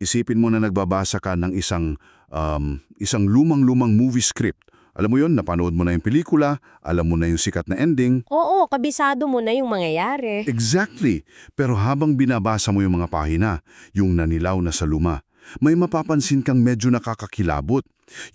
Isipin mo na nagbabasa ka ng isang lumang-lumang movie script. Alam mo yon, napanood mo na yung pelikula, alam mo na yung sikat na ending. Oo, kabisado mo na yung mangyayari. Exactly. Pero habang binabasa mo yung mga pahina, yung nanilaw na sa luma, may mapapansin kang medyo nakakakilabot.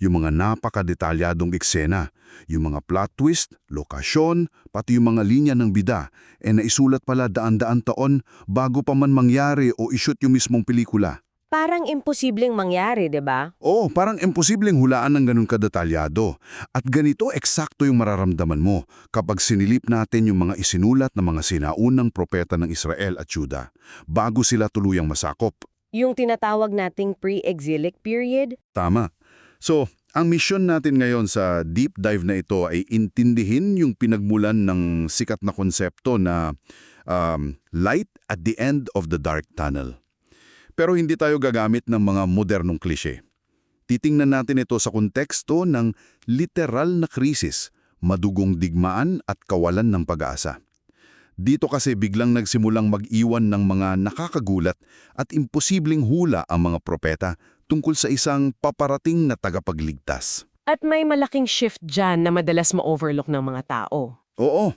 Yung mga napakadetalyadong eksena, yung mga plot twist, lokasyon, pati yung mga linya ng bida, naisulat pala daan-daan taon bago pa man mangyari o ishoot yung mismong pelikula. Parang imposibleng mangyari, 'di ba? Oo, parang imposibleng hulaan ng ganun kadetalyado. At ganito eksakto yung mararamdaman mo kapag sinilip natin yung mga isinulat ng mga sinaunang propeta ng Israel at Juda bago sila tuluyang masakop. Yung tinatawag nating pre-exilic period. Tama. So, ang misyon natin ngayon sa deep dive na ito ay intindihin yung pinagmulan ng sikat na konsepto na light at the end of the dark tunnel. Pero hindi tayo gagamit ng mga modernong klise. Titingnan natin ito sa konteksto ng literal na krisis, madugong digmaan at kawalan ng pag-asa. Dito kasi biglang nagsimulang mag-iwan ng mga nakakagulat at imposibleng hula ang mga propeta tungkol sa isang paparating na tagapagligtas. At may malaking shift dyan na madalas ma-overlook ng mga tao. Oo,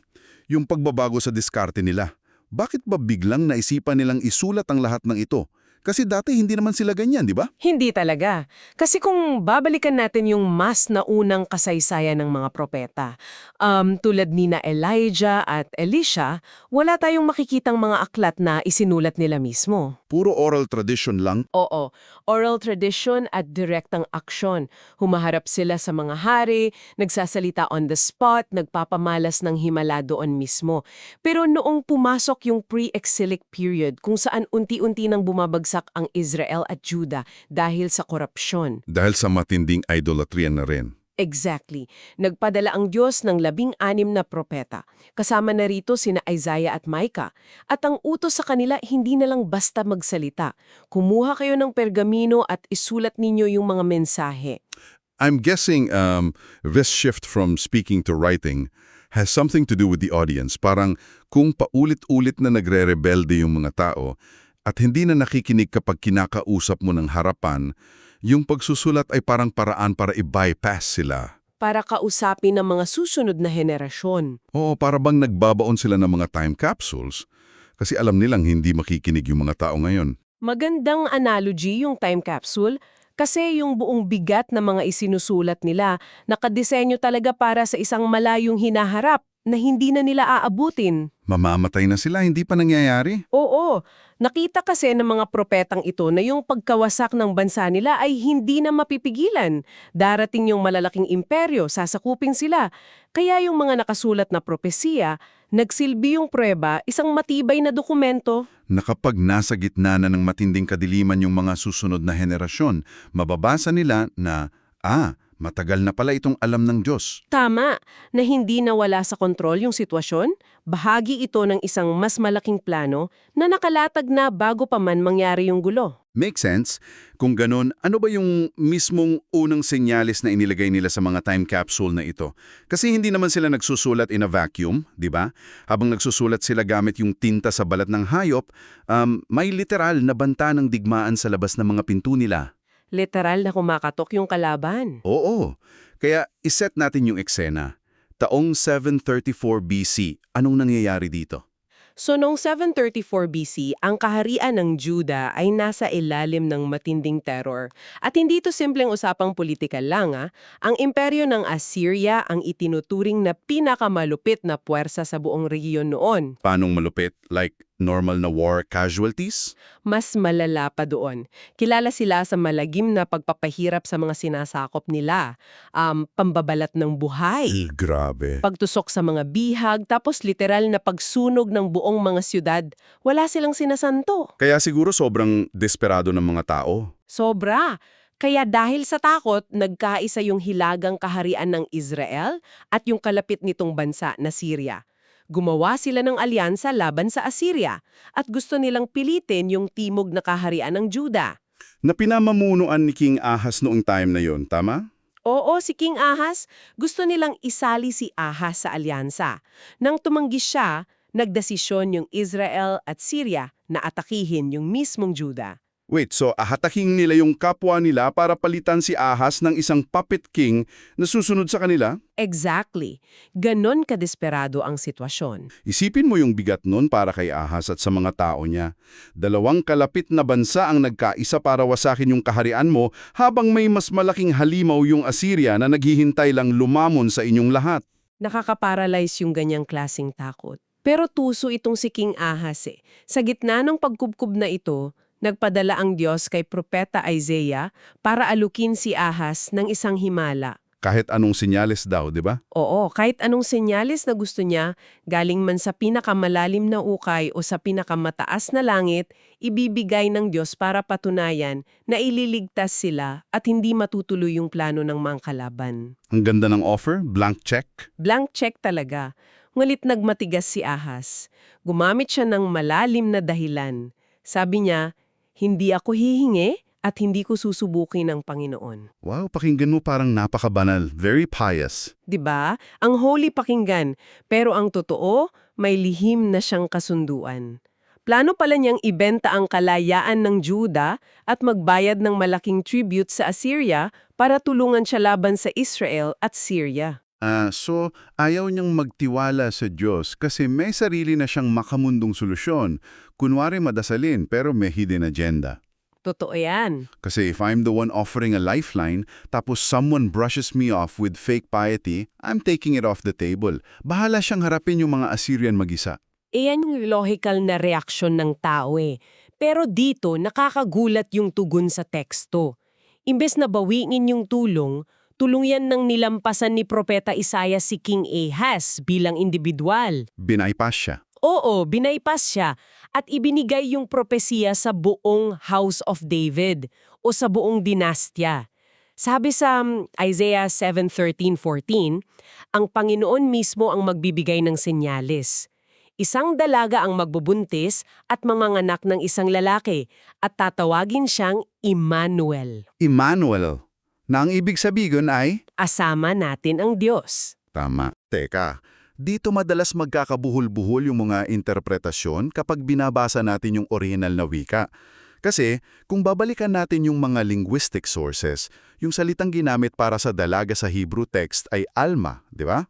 yung pagbabago sa diskarte nila. Bakit ba biglang naisipan nilang isulat ang lahat ng ito? Kasi dati hindi naman sila ganyan, di ba? Hindi talaga. Kasi kung babalikan natin yung mas naunang kasaysayan ng mga propeta, tulad ni na Elijah at Elisha, wala tayong makikitang mga aklat na isinulat nila mismo. Puro oral tradition lang. Oo, oral tradition at direktang aksyon. Humaharap sila sa mga hari, nagsasalita on the spot, nagpapamalas ng himala doon mismo. Pero noong pumasok yung pre-exilic period kung saan unti-unti nang bumabagsak ang Israel at Juda dahil sa korupsyon. Dahil sa matinding idolatry na rin. Exactly. Nagpadala ang Diyos ng 16 na propeta. Kasama na rito sina Isaiah at Micah. At ang utos sa kanila hindi na lang basta magsalita. Kumuha kayo ng pergamino at isulat ninyo yung mga mensahe. I'm guessing this shift from speaking to writing has something to do with the audience. Parang kung paulit-ulit na nagre-rebelde yung mga tao at hindi na nakikinig kapag kinakausap mo ng harapan, yung pagsusulat ay parang paraan para i-bypass sila. Para kausapin ng mga susunod na henerasyon. Oo, para bang nagbabaon sila ng mga time capsules kasi alam nilang hindi makikinig yung mga tao ngayon. Magandang analogy yung time capsule kasi yung buong bigat ng mga isinusulat nila nakadesenyo talaga para sa isang malayong hinaharap na hindi na nila aabutin. Mamamatay na sila, hindi pa nangyayari? Oo, nakita kasi ng mga propetang ito na yung pagkawasak ng bansa nila ay hindi na mapipigilan. Darating yung malalaking imperyo, sasakupin sila. Kaya yung mga nakasulat na propesiya, nagsilbi yung prueba, isang matibay na dokumento. Na kapag nasa gitna na ng matinding kadiliman yung mga susunod na henerasyon, mababasa nila na, matagal na pala itong alam ng Diyos. Tama, na hindi nawala sa kontrol yung sitwasyon. Bahagi ito ng isang mas malaking plano na nakalatag na bago pa man mangyari yung gulo. Make sense? Kung ganun, ano ba yung mismong unang senyales na inilagay nila sa mga time capsule na ito? Kasi hindi naman sila nagsusulat in a vacuum, di ba? Habang nagsusulat sila gamit yung tinta sa balat ng hayop, may literal na banta ng digmaan sa labas ng mga pinto nila. Literal na kumakatok yung kalaban. Oo. Kaya iset natin yung eksena. Taong 734 BC, anong nangyayari dito? So noong 734 BC, ang kaharian ng Juda ay nasa ilalim ng matinding terror. At hindi ito simpleng usapang politikal lang. Ang imperyo ng Assyria ang itinuturing na pinakamalupit na puwersa sa buong rehiyon noon. Paanong malupit? Like normal na war casualties? Mas malala pa doon. Kilala sila sa malagim na pagpapahirap sa mga sinasakop nila. Pambabalat ng buhay. Grabe. Pagtusok sa mga bihag, tapos literal na pagsunog ng buong mga syudad. Wala silang sinasanto. Kaya siguro sobrang desperado ng mga tao. Sobra. Kaya dahil sa takot, nagkaisa yung hilagang kaharian ng Israel at yung kalapit nitong bansa na Syria. Gumawa sila ng alyansa laban sa Assyria at gusto nilang pilitin yung timog na kaharian ng Juda. Na pinamamunuan ni King Ahaz noong time na yon, tama? Oo, si King Ahaz, gusto nilang isali si Ahaz sa alyansa. Nang tumanggi siya, nagdesisyon yung Israel at Syria na atakihin yung mismong Juda. Wait, so ahataking nila yung kapwa nila para palitan si Ahas ng isang puppet king na susunod sa kanila? Exactly. Ganon kadesperado ang sitwasyon. Isipin mo yung bigat nun para kay Ahas at sa mga tao niya. 2 kalapit na bansa ang nagkaisa para wasakin yung kaharian mo habang may mas malaking halimaw yung Assyria na naghihintay lang lumamon sa inyong lahat. Nakaka-paralyze yung ganyang klasing takot. Pero tuso itong si King Ahas eh. Sa gitna ng pagkubkub na ito, nagpadala ang Diyos kay Propeta Isaiah para alukin si Ahas ng isang himala. Kahit anong senyales daw, di ba? Oo, kahit anong senyales na gusto niya, galing man sa pinakamalalim na ukay o sa pinakamataas na langit, ibibigay ng Diyos para patunayan na ililigtas sila at hindi matutuloy yung plano ng mga kalaban. Ang ganda ng offer, blank check. Blank check talaga. Ngunit nagmatigas si Ahas. Gumamit siya ng malalim na dahilan. Sabi niya, hindi ako hihingi at hindi ko susubukin ng Panginoon. Wow, pakinggan mo parang napakabanal, very pious. 'Di ba? Ang holy pakinggan, pero ang totoo, may lihim na siyang kasunduan. Plano pala niyang ibenta ang kalayaan ng Juda at magbayad ng malaking tribute sa Assyria para tulungan siya laban sa Israel at Syria. So ayaw niyang magtiwala sa Diyos kasi may sarili na siyang makamundong solusyon. Kunwari madasalin pero may hidden agenda. Totoo yan. Kasi if I'm the one offering a lifeline, tapos someone brushes me off with fake piety, I'm taking it off the table. Bahala siyang harapin yung mga Assyrian mag-isa. Iyan yung logical na reaksyon ng tao eh. Pero dito, nakakagulat yung tugon sa teksto. Imbes na bawiin yung tulong, tulungan ng nilampasan ni Propeta Isaiah si King Ahaz bilang individual. Binaypas siya. Oo, binaypas siya at ibinigay yung propesiya sa buong House of David o sa buong dinastya. Sabi sa Isaiah 7:13-14, ang Panginoon mismo ang magbibigay ng senyales. Isang dalaga ang magbubuntis at manganganak ng isang lalaki at tatawagin siyang Immanuel. Emmanuel, na ang ibig sabihin ay... Asama natin ang Diyos. Tama. Teka, dito madalas magkakabuhol-buhol yung mga interpretasyon kapag binabasa natin yung original na wika. Kasi kung babalikan natin yung mga linguistic sources, yung salitang ginamit para sa dalaga sa Hebrew text ay alma, di ba?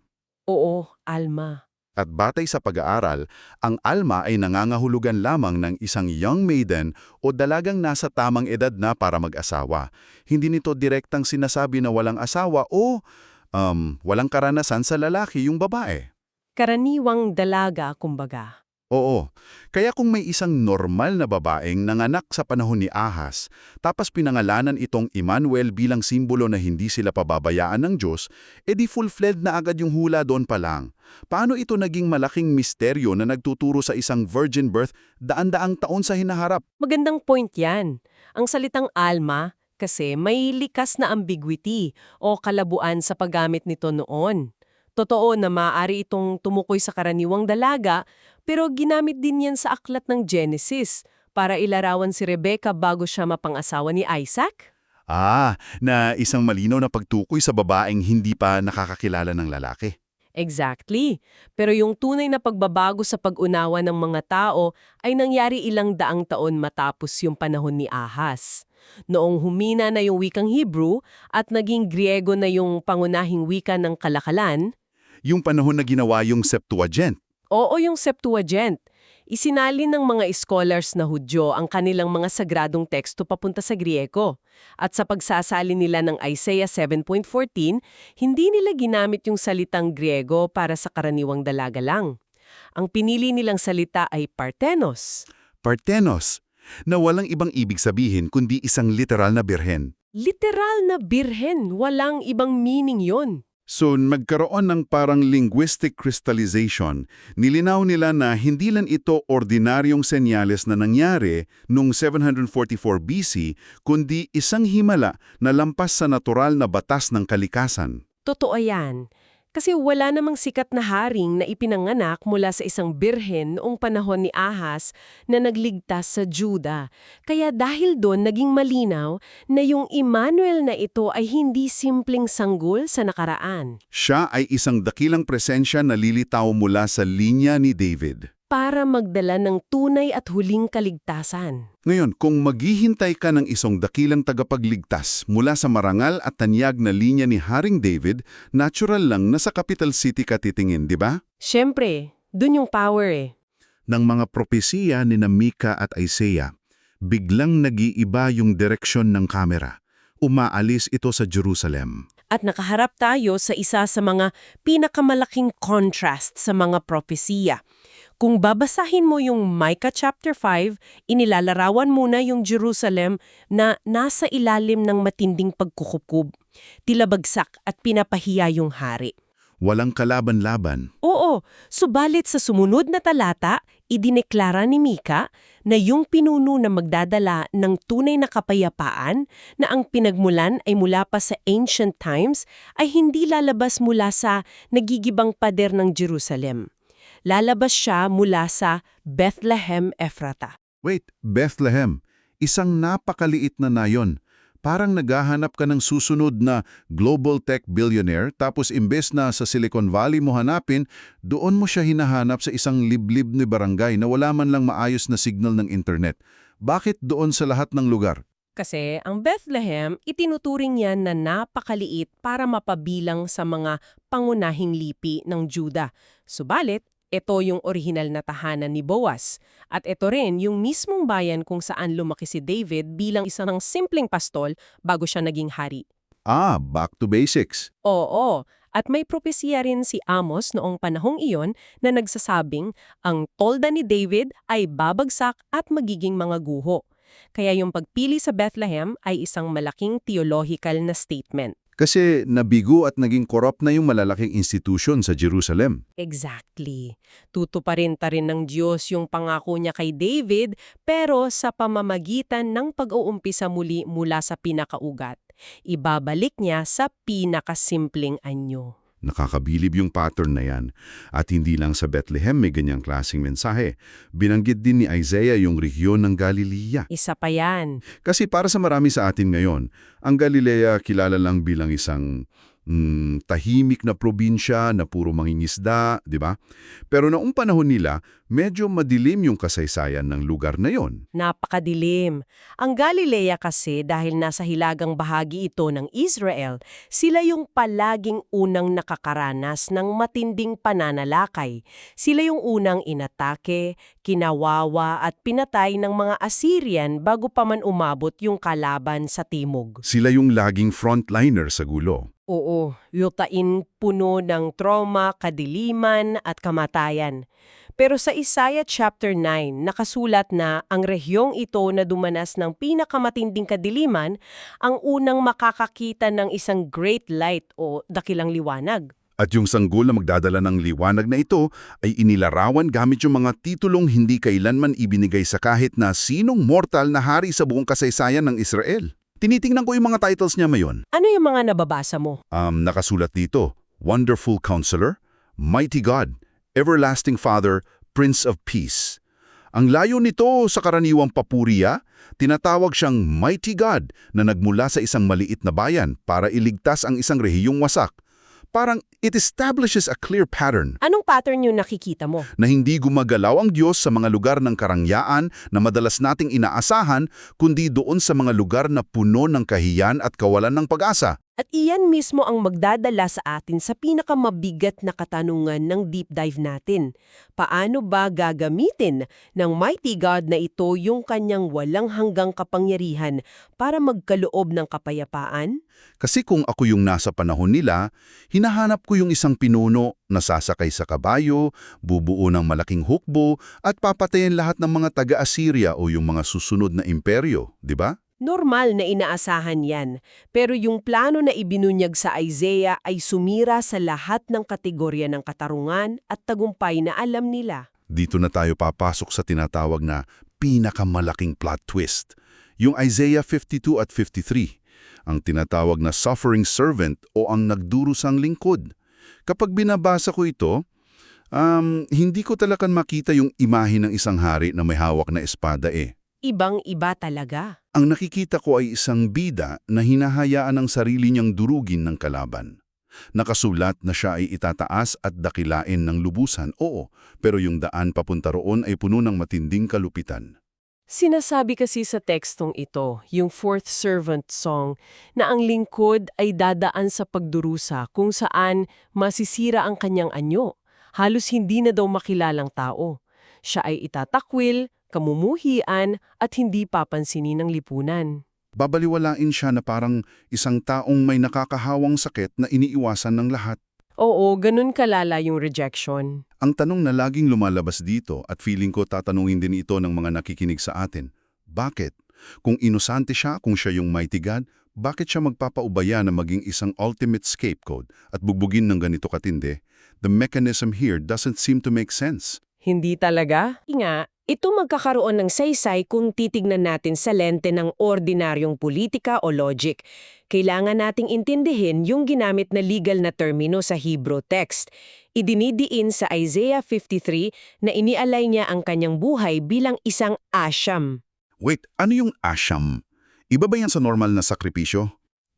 Oo, Alma. At batay sa pag-aaral, ang alma ay nangangahulugan lamang ng isang young maiden o dalagang nasa tamang edad na para mag-asawa. Hindi nito direktang sinasabi na walang asawa o walang karanasan sa lalaki yung babae. Karaniwang dalaga, kumbaga. Oo. Kaya kung may isang normal na babaeng nanganak sa panahon ni Ahas, tapos pinangalanan itong Emmanuel bilang simbolo na hindi sila pababayaan ng Diyos, edi full-fledged na agad yung hula doon pa lang. Paano ito naging malaking misteryo na nagtuturo sa isang virgin birth daan-daang taon sa hinaharap? Magandang point yan. Ang salitang alma, kasi may likas na ambiguity o kalabuan sa paggamit nito noon. Totoo na maaari itong tumukoy sa karaniwang dalaga, pero ginamit din yan sa aklat ng Genesis para ilarawan si Rebecca bago siya mapang-asawa ni Isaac. Na isang malinaw na pagtukoy sa babaeng hindi pa nakakakilala ng lalaki. Exactly. Pero yung tunay na pagbabago sa pag-unawa ng mga tao ay nangyari ilang daang taon matapos yung panahon ni Ahaz. Noong humina na yung wikang Hebrew at naging Griego na yung pangunahing wika ng kalakalan. Yung panahon na ginawa yung Septuagint. Oo, yung Septuagint. Isinalin ng mga scholars na Hudyo ang kanilang mga sagradong teksto papunta sa Griego. At sa pagsasalin nila ng Isaiah 7.14, hindi nila ginamit yung salitang Griego para sa karaniwang dalaga lang. Ang pinili nilang salita ay Parthenos. Parthenos, na walang ibang ibig sabihin kundi isang literal na birhen. Literal na birhen, walang ibang meaning yon. So, nagkaroon ng parang linguistic crystallization. Nilinaw nila na hindi lang ito ordinaryong senyales na nangyari noong 744 BC, kundi isang himala na lampas sa natural na batas ng kalikasan. Totoo yan. Kasi wala namang sikat na haring na ipinanganak mula sa isang birhen noong panahon ni Ahaz na nagligtas sa Juda. Kaya dahil doon naging malinaw na yung Emmanuel na ito ay hindi simpleng sanggol sa nakaraan. Siya ay isang dakilang presensya na lilitaw mula sa linya ni David. para magdala ng tunay at huling kaligtasan. Ngayon, kung maghihintay ka ng isang dakilang tagapagligtas mula sa marangal at tanyag na linya ni Haring David, natural lang na sa capital city ka titingin, di ba? Siyempre, dun yung power eh. Ng mga propesiya ni Mika at Isaiah, biglang nag-iiba yung direksyon ng kamera. Umaalis ito sa Jerusalem. At nakaharap tayo sa isa sa mga pinakamalaking contrast sa mga propesiya. Kung babasahin mo yung Micah chapter 5, inilalarawan muna yung Jerusalem na nasa ilalim ng matinding pagkukupkub, tilabagsak at pinapahiya yung hari. Walang kalaban-laban. Oo, subalit sa sumunod na talata, idineklara ni Mika na yung pinuno na magdadala ng tunay na kapayapaan na ang pinagmulan ay mula pa sa ancient times ay hindi lalabas mula sa nagigibang pader ng Jerusalem. Lalabas siya mula sa Bethlehem Ephrata. Wait, Bethlehem, isang napakaliit na nayon. Parang naghahanap ka ng susunod na global tech billionaire tapos imbes na sa Silicon Valley mo hanapin, doon mo siya hinahanap sa isang liblib na barangay na wala man lang maayos na signal ng internet. Bakit doon sa lahat ng lugar? Kasi ang Bethlehem, itinuturing yan na napakaliit para mapabilang sa mga pangunahing lipi ng Juda. Subalit, ito yung orihinal na tahanan ni Boaz. At ito rin yung mismong bayan kung saan lumaki si David bilang isang simpleng pastol bago siya naging hari. Ah, back to basics. Oo, at may propesya rin si Amos noong panahong iyon na nagsasabing ang tolda ni David ay babagsak at magiging mga guho. Kaya yung pagpili sa Bethlehem ay isang malaking theological na statement. Kasi nabigo at naging korrupt na yung malalaking institusyon sa Jerusalem. Exactly. Tutuparin ta rin ng Diyos yung pangako niya kay David pero sa pamamagitan ng pag-uumpisa muli mula sa pinakaugat. Ibabalik niya sa pinakasimpleng anyo. Nakakabilib yung pattern na yan. At hindi lang sa Bethlehem may ganyang klaseng mensahe. Binanggit din ni Isaiah yung rehiyon ng Galilea. Isa pa yan. Kasi para sa marami sa atin ngayon, ang Galilea kilala lang bilang isang tahimik na probinsya na puro mangingisda, di ba? Pero noong panahon nila, medyo madilim yung kasaysayan ng lugar na yon. Napakadilim. Ang Galilea kasi dahil nasa hilagang bahagi ito ng Israel, sila yung palaging unang nakakaranas ng matinding pananalakay. Sila yung unang inatake, kinawawa at pinatay ng mga Assyrian bago pa man umabot yung kalaban sa timog. Sila yung laging frontliner sa gulo. Oo, yutain puno ng trauma, kadiliman at kamatayan. Pero sa Isaiah chapter 9, nakasulat na ang rehiyong ito na dumanas ng pinakamatinding kadiliman ang unang makakakita ng isang great light o dakilang liwanag. At yung sanggol na magdadala ng liwanag na ito ay inilarawan gamit yung mga titulong hindi kailanman ibinigay sa kahit na sinong mortal na hari sa buong kasaysayan ng Israel. Tinitingnan ko yung mga titles niya ngayon. Ano yung mga nababasa mo? Nakasulat dito, Wonderful Counselor, Mighty God, Everlasting Father, Prince of Peace. Ang layo nito sa karaniwang papuriya, tinatawag siyang Mighty God na nagmula sa isang maliit na bayan para iligtas ang isang rehiyong wasak. Parang it establishes a clear pattern Anong pattern yung nakikita mo? na hindi gumagalaw ang Diyos sa mga lugar ng karangyaan na madalas nating inaasahan, kundi doon sa mga lugar na puno ng kahiyan at kawalan ng pag-asa. At iyan mismo ang magdadala sa atin sa pinakamabigat na katanungan ng deep dive natin. Paano ba gagamitin ng mighty God na ito yung kanyang walang hanggang kapangyarihan para magkaloob ng kapayapaan? Kasi kung ako yung nasa panahon nila, hinahanap ko yung isang pinuno na sasakay sa kabayo, bubuo ng malaking hukbo, at papatayin lahat ng mga taga-Assyria o yung mga susunod na imperyo, di ba? Normal na inaasahan yan, pero yung plano na ibinunyag sa Isaiah ay sumira sa lahat ng kategorya ng katarungan at tagumpay na alam nila. Dito na tayo papasok sa tinatawag na pinakamalaking plot twist. Yung Isaiah 52 at 53, ang tinatawag na suffering servant o ang nagdurusang lingkod. Kapag binabasa ko ito, hindi ko talagang makita yung imahe ng isang hari na may hawak na espada eh. Ibang-iba talaga. Ang nakikita ko ay isang bida na hinahayaan ng sarili niyang durugin ng kalaban. Nakasulat na siya ay itataas at dakilain ng lubusan, oo, pero yung daan papunta roon ay puno ng matinding kalupitan. Sinasabi kasi sa tekstong ito, yung fourth servant song, na ang lingkod ay dadaan sa pagdurusa kung saan masisira ang kanyang anyo. Halos hindi na daw makilalang tao. Siya ay itatakwil, kamumuhian, at hindi papansinin ng lipunan. Babaliwalain siya na parang isang taong may nakakahawang sakit na iniiwasan ng lahat. Oo, ganun kalala yung rejection. Ang tanong na laging lumalabas dito at feeling ko tatanungin din ito ng mga nakikinig sa atin, bakit? Kung inosante siya, kung siya yung mighty God, bakit siya magpapaubaya na maging isang ultimate scapegoat at bugbugin ng ganito katindi? The mechanism here doesn't seem to make sense. Hindi talaga? Nga, ito magkakaroon ng saysay kung titignan natin sa lente ng ordinaryong politika o logic. Kailangan nating intindihin yung ginamit na legal na termino sa Hebrew text. Idinidiin sa Isaiah 53 na inialay niya ang kanyang buhay bilang isang asham. Wait, ano yung asham? Iba ba yan sa normal na sakripisyo?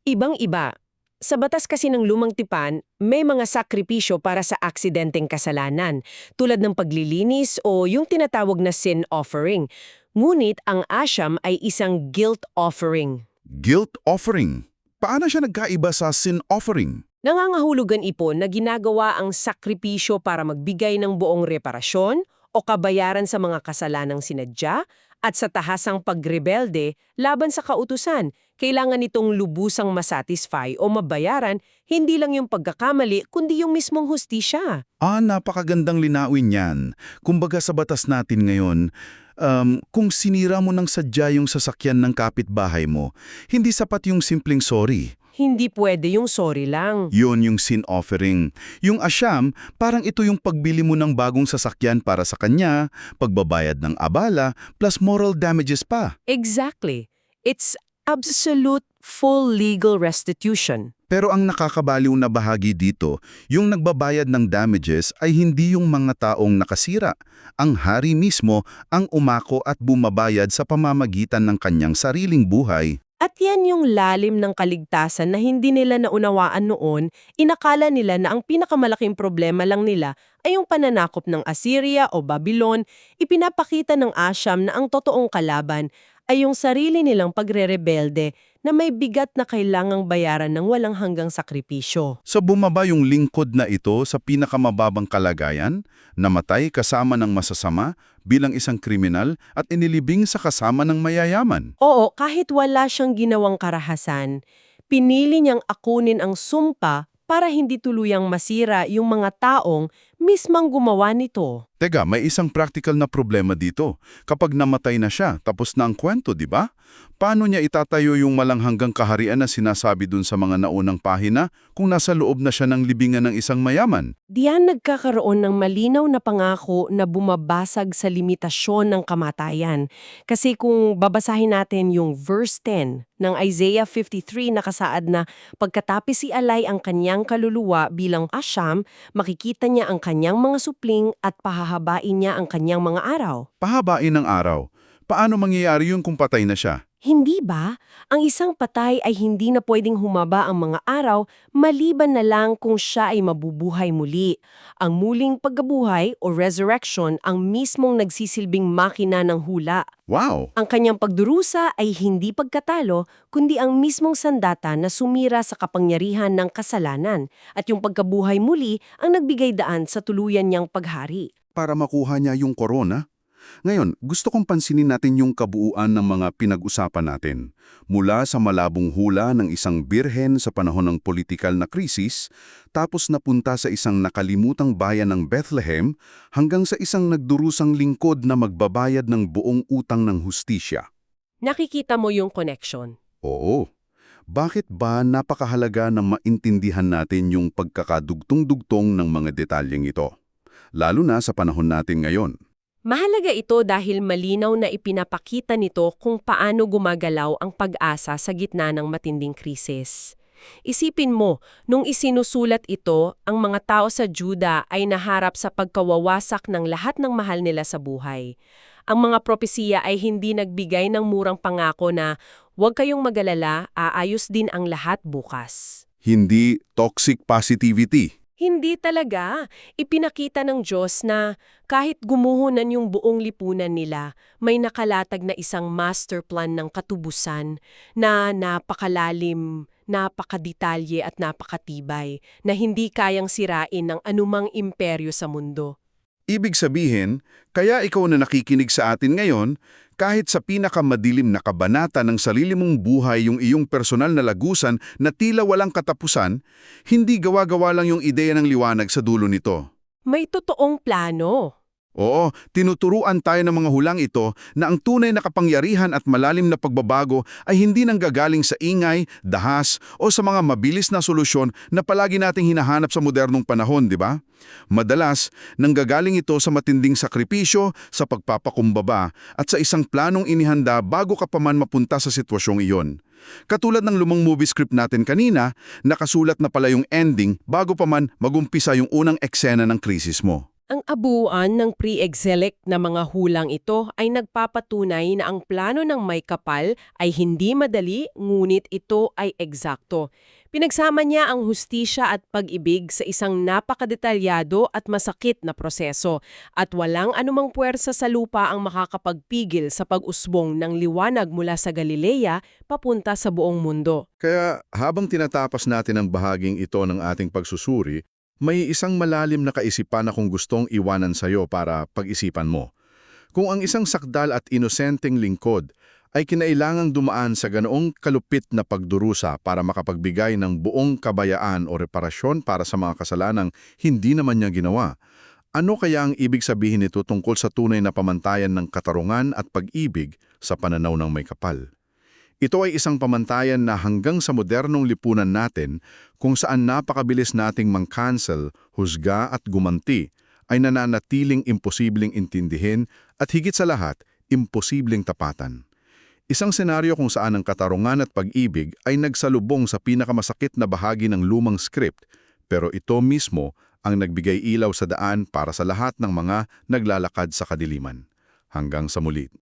Ibang-iba. Sa batas kasi ng lumang tipan, may mga sakripisyo para sa aksidenteng kasalanan, tulad ng paglilinis o yung tinatawag na sin offering. Ngunit ang asham ay isang guilt offering. Guilt offering. Paano siya nagkaiba sa sin offering? Nangangahulugan ipon na ginagawa ang sakripisyo para magbigay ng buong reparasyon o kabayaran sa mga kasalanang sinadya at sa tahasang pagrebelde laban sa kautusan. Kailangan itong lubusang masatisfy o mabayaran hindi lang yung pagkakamali kundi yung mismong hustisya. Napakagandang linawin yan. Kumbaga sa batas natin ngayon, kung sinira mo ng sadya yung sasakyan ng kapitbahay mo, hindi sapat yung simpleng sorry. Hindi pwede yung sorry lang. Yun yung sin offering. Yung asham, parang ito yung pagbili mo ng bagong sasakyan para sa kanya, pagbabayad ng abala, plus moral damages pa. Exactly. It's absolute full legal restitution. Pero ang nakakabaliw na bahagi dito, yung nagbabayad ng damages ay hindi yung mga taong nakasira. Ang hari mismo ang umako at bumabayad sa pamamagitan ng kanyang sariling buhay. At yan yung lalim ng kaligtasan na hindi nila naunawaan noon, inakala nila na ang pinakamalaking problema lang nila ay yung pananakop ng Assyria o Babylon, ipinapakita ng Asham na ang totoong kalaban ay yung sarili nilang pagre-rebelde na may bigat na kailangang bayaran ng walang hanggang sakripisyo. So bumaba yung lingkod na ito sa pinakamababang kalagayan, namatay kasama ng masasama bilang isang kriminal at inilibing sa kasama ng mayayaman. Oo, kahit wala siyang ginawang karahasan, pinili niyang akunin ang sumpa para hindi tuluyang masira yung mga taong mismang gumawa nito. Teka, may isang practical na problema dito. Kapag namatay na siya, tapos na ang kwento, di ba? Paano niya itatayo yung malanghanggang kaharian na sinasabi dun sa mga naunang pahina kung nasa loob na siya ng libingan ng isang mayaman? Diyan nagkakaroon ng malinaw na pangako na bumabasag sa limitasyon ng kamatayan. Kasi kung babasahin natin yung verse 10 ng Isaiah 53 nakasaad na pagkatapos ialay ang kanyang kaluluwa bilang asham, makikita niya ang kanyang mga supling at pahahabain niya ang kanyang mga araw. Pahabain ng araw. Paano mangyayari yun kung patay na siya? Hindi ba? Ang isang patay ay hindi na pwedeng humaba ang mga araw maliban na lang kung siya ay mabubuhay muli. Ang muling pagkabuhay o resurrection ang mismong nagsisilbing makina ng hula. Wow! Ang kanyang pagdurusa ay hindi pagkatalo, kundi ang mismong sandata na sumira sa kapangyarihan ng kasalanan at yung pagkabuhay muli ang nagbigay daan sa tuluyan niyang paghari. Para makuha niya yung korona? Ngayon, gusto kong pansinin natin yung kabuuan ng mga pinag-usapan natin. Mula sa malabong hula ng isang birhen sa panahon ng politikal na krisis, tapos napunta sa isang nakalimutang bayan ng Bethlehem, hanggang sa isang nagdurusang lingkod na magbabayad ng buong utang ng hustisya. Nakikita mo yung connection. Oo. Bakit ba napakahalaga na maintindihan natin yung pagkakadugtong-dugtong ng mga detalyeng ito? Lalo na sa panahon natin ngayon. Mahalaga ito dahil malinaw na ipinapakita nito kung paano gumagalaw ang pag-asa sa gitna ng matinding krisis. Isipin mo, nung isinusulat ito, ang mga tao sa Juda ay naharap sa pagkawawasak ng lahat ng mahal nila sa buhay. Ang mga propesiya ay hindi nagbigay ng murang pangako na huwag kayong magalala, aayos din ang lahat bukas. hindi toxic positivity. Hindi talaga. Ipinakita ng Diyos na kahit gumuhonan yung buong lipunan nila, may nakalatag na isang master plan ng katubusan na napakalalim, napakadetalye at napakatibay na hindi kayang sirain ng anumang imperyo sa mundo. Ibig sabihin, kaya ikaw na nakikinig sa atin ngayon, kahit sa pinakamadilim na kabanata ng sarili mong buhay yung iyong personal na lagusan na tila walang katapusan, hindi gawa-gawa lang yung ideya ng liwanag sa dulo nito. May totoong plano. Oo, tinuturuan tayo ng mga hulang ito na ang tunay na kapangyarihan at malalim na pagbabago ay hindi nanggagaling sa ingay, dahas o sa mga mabilis na solusyon na palagi nating hinahanap sa modernong panahon, di ba? Madalas, nanggagaling ito sa matinding sakripisyo, sa pagpapakumbaba at sa isang planong inihanda bago ka pa man mapunta sa sitwasyong iyon. Katulad ng lumang movie script natin kanina, nakasulat na pala yung ending bago pa man magumpisa yung unang eksena ng krisis mo. Ang abuuan ng pre-exilic na mga hulang ito ay nagpapatunay na ang plano ng may kapal ay hindi madali, ngunit ito ay eksakto. Pinagsama niya ang hustisya at pag-ibig sa isang napakadetalyado at masakit na proseso, at walang anumang puwersa sa lupa ang makakapagpigil sa pag-usbong ng liwanag mula sa Galilea papunta sa buong mundo. Kaya habang tinatapas natin ang bahaging ito ng ating pagsusuri, may isang malalim na kaisipan akong gustong iwanan sa'yo para pag-isipan mo. Kung ang isang sakdal at inosenteng lingkod ay kinailangang dumaan sa ganoong kalupit na pagdurusa para makapagbigay ng buong kabayaan o reparasyon para sa mga kasalanang hindi naman niya ginawa, ano kaya ang ibig sabihin nito tungkol sa tunay na pamantayan ng katarungan at pag-ibig sa pananaw ng may kapal? Ito ay isang pamantayan na hanggang sa modernong lipunan natin kung saan napakabilis nating mang-cancel, husga at gumanti ay nananatiling imposibleng intindihin at higit sa lahat, imposibleng tapatan. Isang senaryo kung saan ang katarungan at pag-ibig ay nagsalubong sa pinakamasakit na bahagi ng lumang script, pero ito mismo ang nagbigay ilaw sa daan para sa lahat ng mga naglalakad sa kadiliman. Hanggang sa muli.